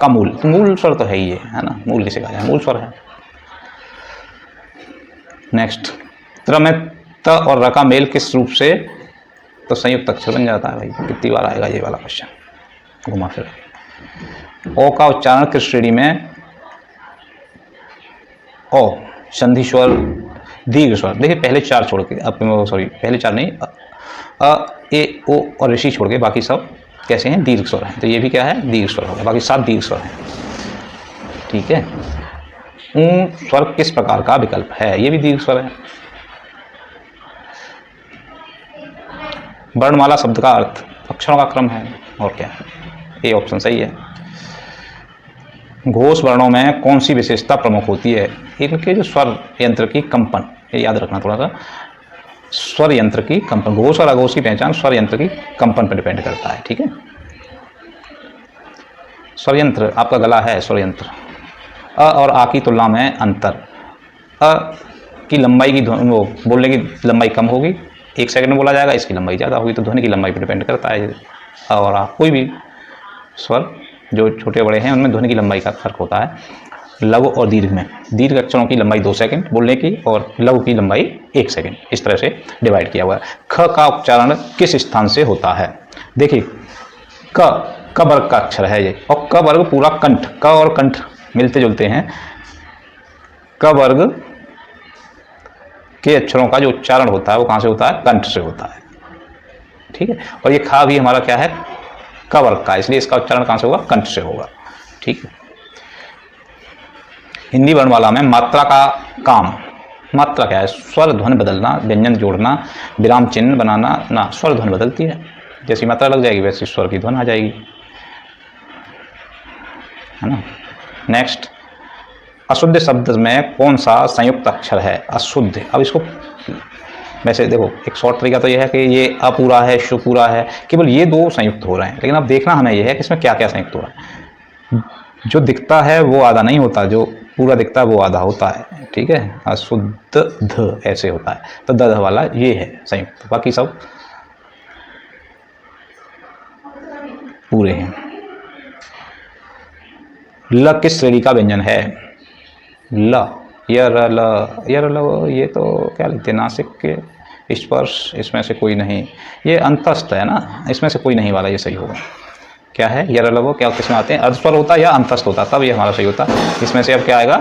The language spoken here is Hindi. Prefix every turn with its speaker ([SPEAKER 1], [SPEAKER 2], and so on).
[SPEAKER 1] का मूल, तो मूल स्वर तो है ही है ना, मूल किसे कहा जाए, मूल स्वर है। नेक्स्ट, त्र में त और र का मेल किस रूप से, तो संयुक्त अक्षर बन जाता है भाई। कितनी बार आएगा ये वाला क्वेश्चन घुमा फिर। ओ का उच्चारण किस श्रेणी में, ओ संधि स्वर, दीर्घ स्वर। देखिए पहले चार छोड़ के, सॉरी पहले चार नहीं, अ ए ओ और ऋषि छोड़ के बाकी सब कैसे हैं, दीर्घ स्वर हैं। तो ये भी क्या है, दीर्घ स्वर हो गया, बाकी 7 दीर्घ स्वर हैं। ठीक है। ऊ स्वर किस प्रकार का विकल्प है, ये भी दीर्घ स्वर है। वर्णमाला शब्द का अर्थ अक्षरों का क्रम है, और क्या है, ये ऑप्शन सही है। घोष वर्णों में कौन सी विशेषता प्रमुख होती है, इनके जो स्वर यंत्र की कंपन, ये याद रखना थोड़ा सा, स्वर यंत्र की कंपन, घोष और अघोष की पहचान स्वर यंत्र की कंपन पर डिपेंड करता है। ठीक है। स्वर यंत्र, आपका गला है स्वर यंत्र। अ और आ की तुलना में अंतर, अ की लंबाई की वो बोलने की लंबाई कम होगी, 1 सेकंड में बोला जाएगा, इसकी लंबाई ज़्यादा होगी, तो ध्वनि की लंबाई पर डिपेंड करता है। अ और आ, कोई भी स्वर जो छोटे बड़े हैं उनमें ध्वनि की लंबाई का फर्क होता है। लघु और दीर्घ में, दीर्घ अक्षरों की लंबाई 2 सेकंड बोलने की, और लघु की लंबाई 1 सेकंड, इस तरह से डिवाइड किया हुआ है। ख का उच्चारण किस स्थान से होता है, देखिए क वर्ग का अक्षर है ये, और क वर्ग पूरा कंठ, क और कंठ मिलते जुलते हैं। क वर्ग के अक्षरों का जो उच्चारण होता है वो कहाँ से होता है, कंठ से होता है। ठीक है। और ये खा भी हमारा क्या है, क वर्ग का, इसलिए इसका उच्चारण कहाँ से होगा, कंठ से होगा। ठीक है। हिंदी वर्णमाला में मात्रा का काम, मात्रा क्या है, स्वर ध्वनि बदलना, व्यंजन जोड़ना, विराम चिन्ह बनाना ना, स्वर ध्वनि बदलती है, जैसी मात्रा लग जाएगी वैसी स्वर की ध्वनि आ जाएगी, है ना। नेक्स्ट, अशुद्ध शब्द में कौन सा संयुक्त अक्षर है, अशुद्ध। अब इसको वैसे देखो, एक शॉर्ट तरीका तो यह है कि ये अपूरा है, शुपूरा है, केवल ये 2 संयुक्त हो रहे हैं, लेकिन अब देखना हमें यह है कि इसमें क्या क्या संयुक्त हो रहा है। जो दिखता है वो आधा नहीं होता, जो पूरा दिखता है वो आधा होता है। ठीक है। अशुद्ध ध ऐसे होता है, तो द वाला ये है संयुक्त, बाकी सब पूरे हैं। ल किस श्रेणी का व्यंजन है, ल, यर ल, यर ल, ये तो क्या लिखते हैं, नासिक के स्पर्श, इसमें से कोई नहीं, ये अंतस्थ है ना, इसमें से कोई नहीं वाला ये सही होगा। क्या है, यर ल, क्या किसमें आते हैं, अर्धस्वर होता है या अंतस्थ होता, तब ये हमारा सही होता। इसमें से अब क्या आएगा,